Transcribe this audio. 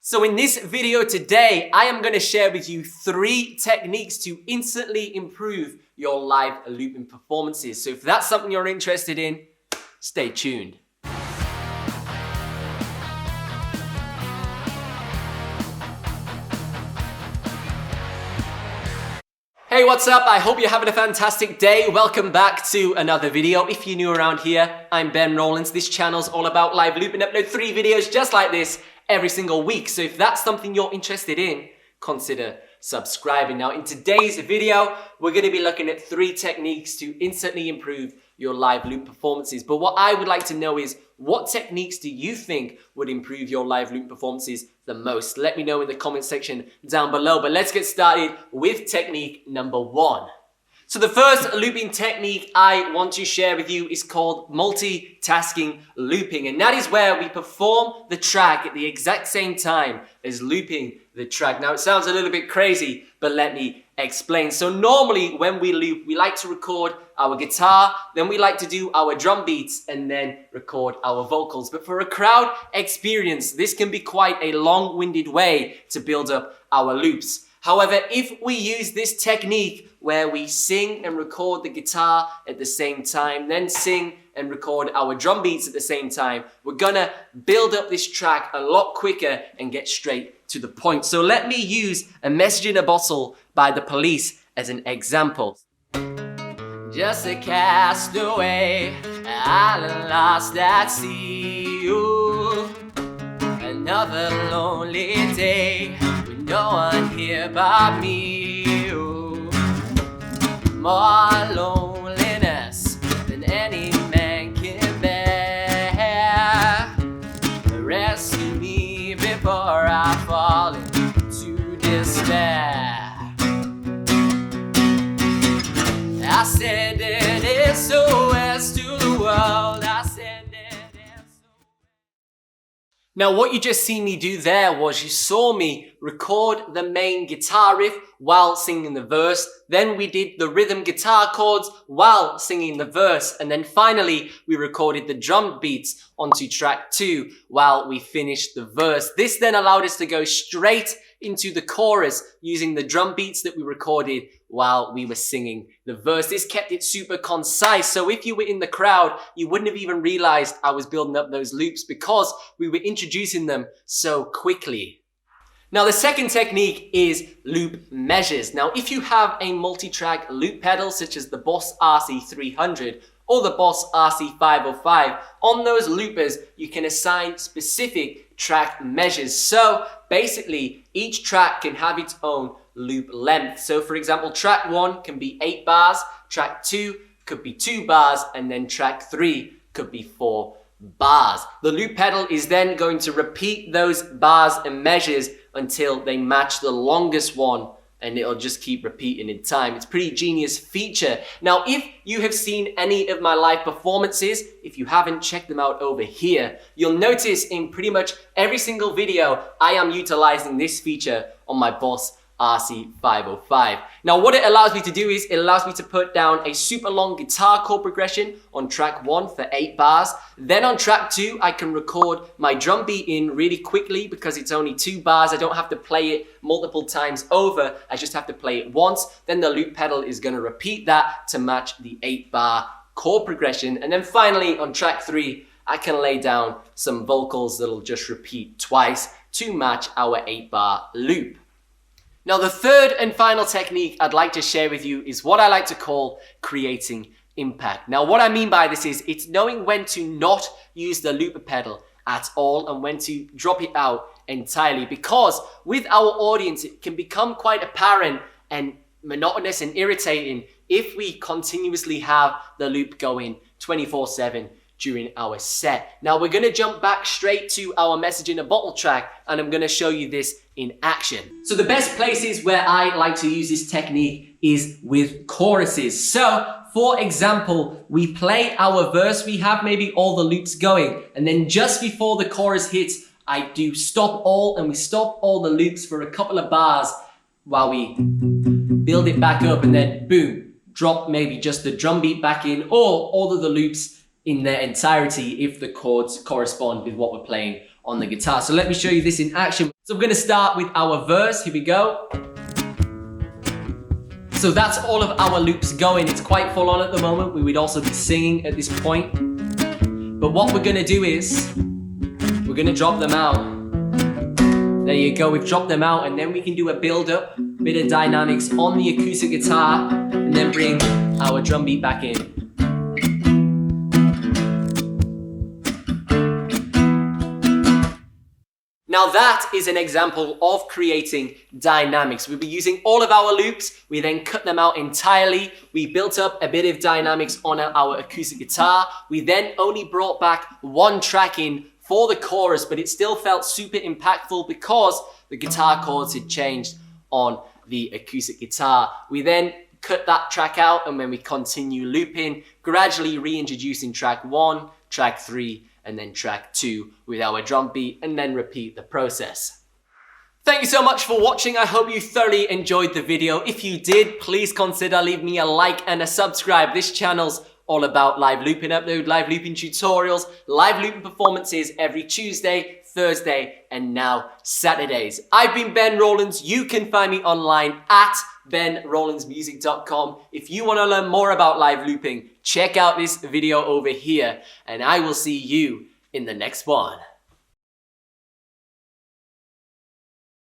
So in this video today, I am going to share with you 3 techniques to instantly improve your live looping performances. So if that's something you're interested in, stay tuned. Hey, what's up? I hope you're having a fantastic day. Welcome back to another video. If you're new around here, I'm Ben Rowlands. This channel's all about live looping. Upload 3 videos just like this every single week. So if that's something you're interested in, consider subscribing. Now, in today's video, we're going to be looking at 3 techniques to instantly improve your live loop performances. But what I would like to know is, what techniques do you think would improve your live loop performances the most? Let me know in the comment section down below. But let's get started with technique number 1. So the first looping technique I want to share with you is called multitasking looping. And that is where we perform the track at the exact same time as looping the track. Now it sounds a little bit crazy, but let me explain. So normally when we loop, we like to record our guitar, then we like to do our drum beats and then record our vocals. But for a crowd experience, this can be quite a long-winded way to build up our loops. However, if we use this technique where we sing and record the guitar at the same time, then sing and record our drum beats at the same time, we're gonna build up this track a lot quicker and get straight to the point. So let me use A Message in a Bottle by The Police as an example. Just a castaway, island lost at sea. Ooh, another lonely day with no one here but me. Ooh, more loneliness than any man can bear. Rescue me before I fall into despair. I send an SOS to the world. I send an SOS. Now what you just seen me do there was you saw me record the main guitar riff while singing the verse. Then we did the rhythm guitar chords while singing the verse. And then finally we recorded the drum beats onto track 2 while we finished the verse. This then allowed us to go straight into the chorus using the drum beats that we recorded while we were singing the verse. This kept it super concise, so if you were in the crowd, you wouldn't have even realized I was building up those loops because we were introducing them so quickly. Now the second technique is loop measures. Now if you have a multi-track loop pedal such as the Boss RC300 or the Boss RC505, on those loopers you can assign specific track measures. So basically each track can have its own loop length. So for example, track 1 can be 8 bars, track 2 could be 2 bars, and then track 3 could be 4 bars. The loop pedal is then going to repeat those bars and measures until they match the longest one, and it'll just keep repeating in time. It's a pretty genius feature. Now, if you have seen any of my live performances, if you haven't, check them out over here. You'll notice in pretty much every single video, I am utilizing this feature on my Boss RC505. Now what it allows me to do is it allows me to put down a super long guitar chord progression on track 1 for 8 bars. Then on track 2 I can record my drum beat in really quickly because it's only 2 bars. I don't have to play it multiple times over. I just have to play it once. Then the loop pedal is going to repeat that to match the 8-bar chord progression. And then finally on track 3 I can lay down some vocals that'll just repeat twice to match our 8-bar loop. Now the third and final technique I'd like to share with you is what I like to call creating impact. Now what I mean by this is it's knowing when to not use the looper pedal at all and when to drop it out entirely, because with our audience it can become quite apparent and monotonous and irritating if we continuously have the loop going 24/7 during our set. Now we're going to jump back straight to our Message in a Bottle track and I'm going to show you this in action. So the best places where I like to use this technique is with choruses. So for example, we play our verse, we have maybe all the loops going, and then just before the chorus hits, I do stop all, and we stop all the loops for a couple of bars while we build it back up, and then boom, drop maybe just the drum beat back in, or all of the loops in their entirety if the chords correspond with what we're playing on the guitar. So let me show you this in action. So we're gonna start with our verse, here we go. So that's all of our loops going. It's quite full on at the moment. We would also be singing at this point. But what we're gonna do is, we're gonna drop them out. There you go, we've dropped them out, and then we can do a build up, bit of dynamics on the acoustic guitar, and then bring our drum beat back in. Now that is an example of creating dynamics. We'll be using all of our loops, we then cut them out entirely, we built up a bit of dynamics on our acoustic guitar, we then only brought back one track in for the chorus, but it still felt super impactful because the guitar chords had changed on the acoustic guitar. We then cut that track out, and when we continue looping, gradually reintroducing track 1, track 3, and then track 2 with our drum beat, and then repeat the process. Thank you so much for watching. I hope you thoroughly enjoyed the video. If you did, please consider leaving me a like and a subscribe. This channel's all about live looping upload, live looping tutorials, live looping performances every Tuesday, Thursday, and now Saturdays. I've been Ben Rowlands. You can find me online at benrowlandsmusic.com. If you want to learn more about live looping, check out this video over here, and I will see you in the next one.